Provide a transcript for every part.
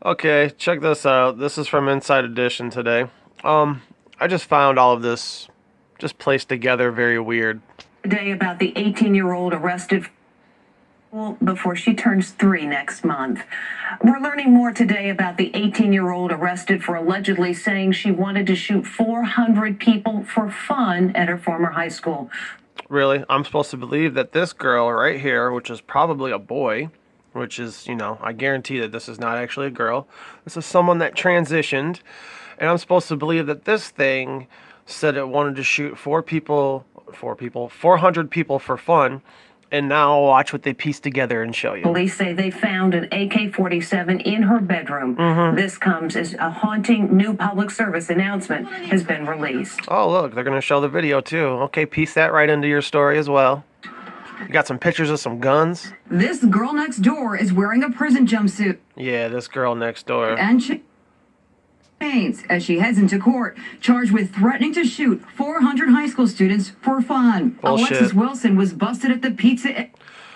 Okay, check this out. This is from Inside Edition today. I just found all of this just placed together very weird. Today about the 18-year-old arrested before she turns 3 next month. We're learning more today about the 18-year-old arrested for allegedly saying she wanted to shoot 400 people for fun at her former high school. Really? I'm supposed to believe that this girl right here, which is probably a boy, which is, I guarantee that this is not actually a girl. This is someone that transitioned, and I'm supposed to believe that this thing said it wanted to shoot 400 people for fun, and now watch what they piece together and show you. Police say they found an AK-47 in her bedroom. This comes as a haunting new public service announcement has been released. Oh, look, they're going to show the video, too. Okay, piece that right into your story as well. You got some pictures of some guns. This girl next door is wearing a prison jumpsuit. Yeah, this girl next door. And chains as she heads into court, charged with threatening to shoot 400 high school students for fun. Bullshit. Alexis Wilson was busted at the Pizza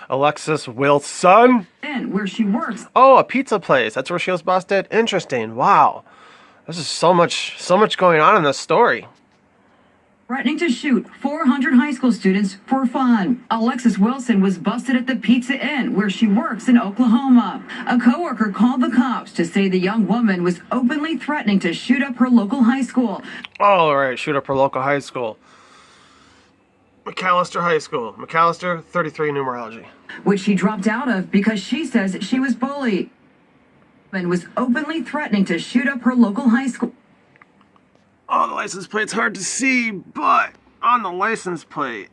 Alexis Wilson? Inn, where she works. Oh, a pizza place. That's where she was busted? Interesting. Wow. This is so much going on in this story. Threatening to shoot 400 high school students for fun. Alexis Wilson was busted at the Pizza Inn, where she works in Oklahoma. A coworker called the cops to say the young woman was openly threatening to shoot up her local high school. Oh, all right. Shoot up her local high school. McAllister High School. McAllister, 33 numerology. Which she dropped out of because she says she was bullied. And was openly threatening to shoot up her local high school. Oh, the license plate's hard to see, but on the license plate,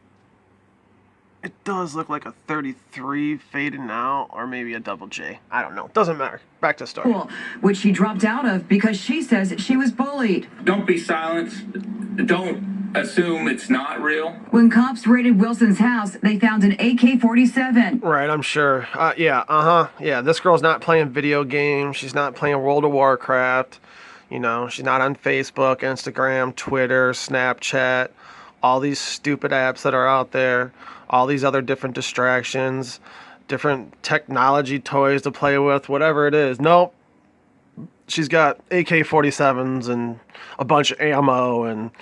it does look like a 33 faded out, or maybe a double J. I don't know. Doesn't matter. Back to story. Which she dropped out of because she says she was bullied. Don't be silent. Don't assume it's not real. When cops raided Wilson's house, they found an AK-47. Right, I'm sure. Yeah, this girl's not playing video games. She's not playing World of Warcraft. She's not on Facebook, Instagram, Twitter, Snapchat, all these stupid apps that are out there, all these other different distractions, different technology toys to play with, whatever it is. Nope. She's got AK-47s and a bunch of ammo, and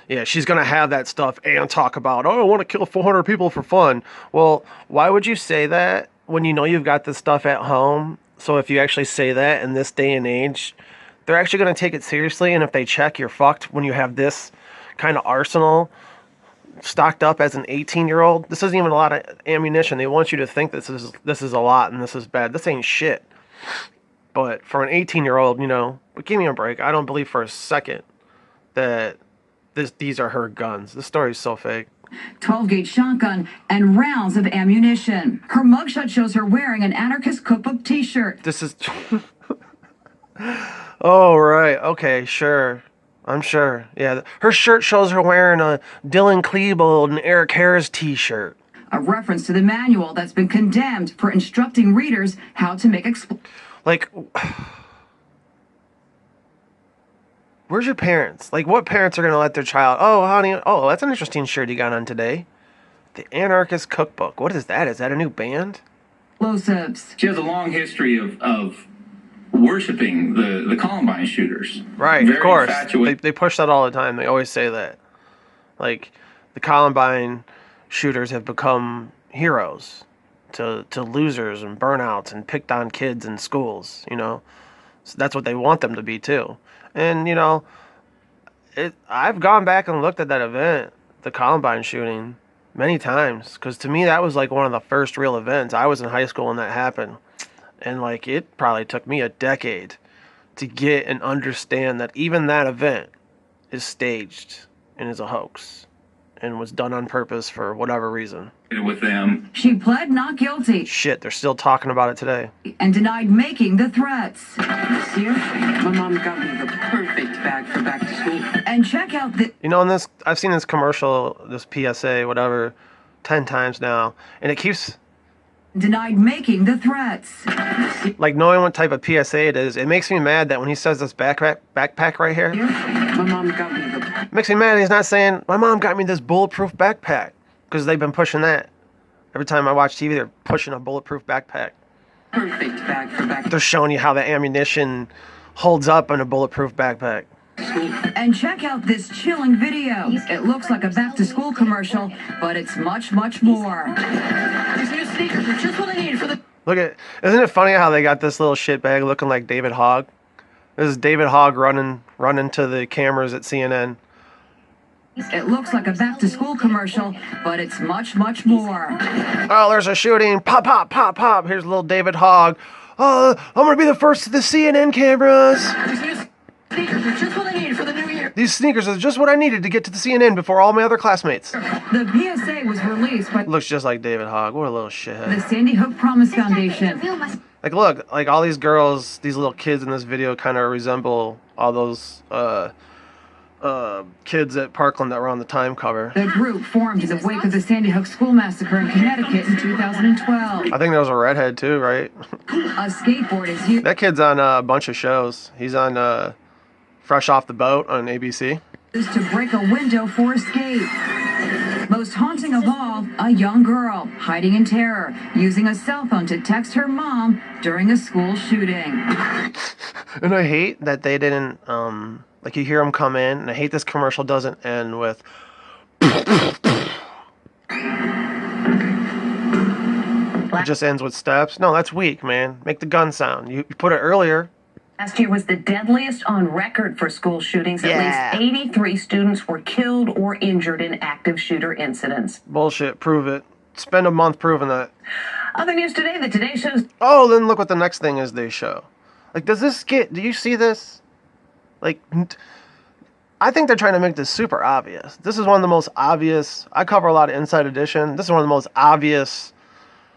yeah, she's going to have that stuff and talk about, oh, I want to kill 400 people for fun. Well, why would you say that when you know you've got this stuff at home? So if you actually say that in this day and age, they're actually going to take it seriously, and if they check, you're fucked when you have this kind of arsenal stocked up as an 18-year-old. This isn't even a lot of ammunition. They want you to think this is a lot and this is bad. This ain't shit. But for an 18-year-old, but give me a break. I don't believe for a second that these are her guns. This story is so fake. 12-gauge shotgun and rounds of ammunition. Her mugshot shows her wearing an Anarchist Cookbook t-shirt. This is... Oh, right. Okay, sure. I'm sure. Yeah, her shirt shows her wearing a Dylan Klebold and Eric Harris t-shirt. A reference to the manual that's been condemned for instructing readers how to make Like, where's your parents? Like, what parents are going to let their child... Oh, honey, that's an interesting shirt you got on today. The Anarchist Cookbook. What is that? Is that a new band? explosives. She has a long history of worshiping the Columbine shooters. Right, Very of course. They push that all the time. They always say that. Like, the Columbine shooters have become heroes to losers and burnouts and picked on kids in schools, So that's what they want them to be, too. And, I've gone back and looked at that event, the Columbine shooting, many times. Because to me, that was like one of the first real events. I was in high school when that happened. And, it probably took me a decade to get and understand that even that event is staged and is a hoax and was done on purpose for whatever reason. With them. She pled not guilty. Shit, they're still talking about it today. And denied making the threats. Seriously, my mom got me the perfect bag for back to school. And check out the... In this, I've seen this commercial, this PSA, whatever, 10 times now, and it keeps... Denied making the threats. Like, knowing what type of PSA it is, it makes me mad that when he says this backpack right here, My mom got me the... it makes me mad he's not saying, my mom got me this bulletproof backpack. Because they've been pushing that. Every time I watch TV, they're pushing a bulletproof backpack. Perfect bag for back. They're showing you how the ammunition holds up in a bulletproof backpack. And check out this chilling video. It looks like a back-to-school commercial, but it's much, much more. These new sneakers are just what I need for the... Look at, isn't it funny how they got this little shitbag looking like David Hogg? This is David Hogg running to the cameras at CNN. It looks like a back-to-school commercial, but it's much, much more. Oh, there's a shooting. Pop, pop, pop, pop. Here's little David Hogg. I'm going to be the first to the CNN cameras. These new sneakers are just what I need for the new year. These sneakers are just what I needed to get to the CNN before all my other classmates. The PSA was released by Looks just like David Hogg. What a little shithead. the Sandy Hook Promise Foundation. Like, look, like all these girls, these little kids in this video kind of resemble all those kids at Parkland that were on the Time cover. The group formed in the wake of the Sandy Hook school massacre in Connecticut in 2012. I think there was a redhead too, right? A skateboard is used That kid's on a bunch of shows. He's on Fresh Off the Boat on ABC. to break a window for escape. Most haunting of all, a young girl hiding in terror, using a cell phone to text her mom during a school shooting. And I hate that they didn't, like you hear them come in, and I hate this commercial doesn't end with... It just ends with steps. No, that's weak, man. Make the gun sound. You put it earlier. Last year was the deadliest on record for school shootings. Yeah. At least 83 students were killed or injured in active shooter incidents. Bullshit. Prove it. Spend a month proving that. Other news today, the Today Show's Oh, then look what the next thing is they show. Like, does this get... Do you see this? Like, I think they're trying to make this super obvious. This is one of the most obvious... I cover a lot of Inside Edition. This is one of the most obvious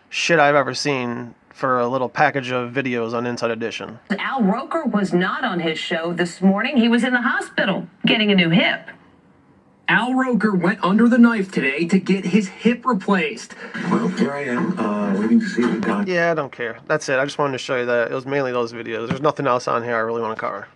shit I've ever seen for a little package of videos on Inside Edition. Al Roker was not on his show this morning. He was in the hospital getting a new hip. Al Roker went under the knife today to get his hip replaced. Well, here I am, waiting to see the doctor. Yeah, I don't care. That's it. I just wanted to show you that. It was mainly those videos. There's nothing else on here I really want to cover.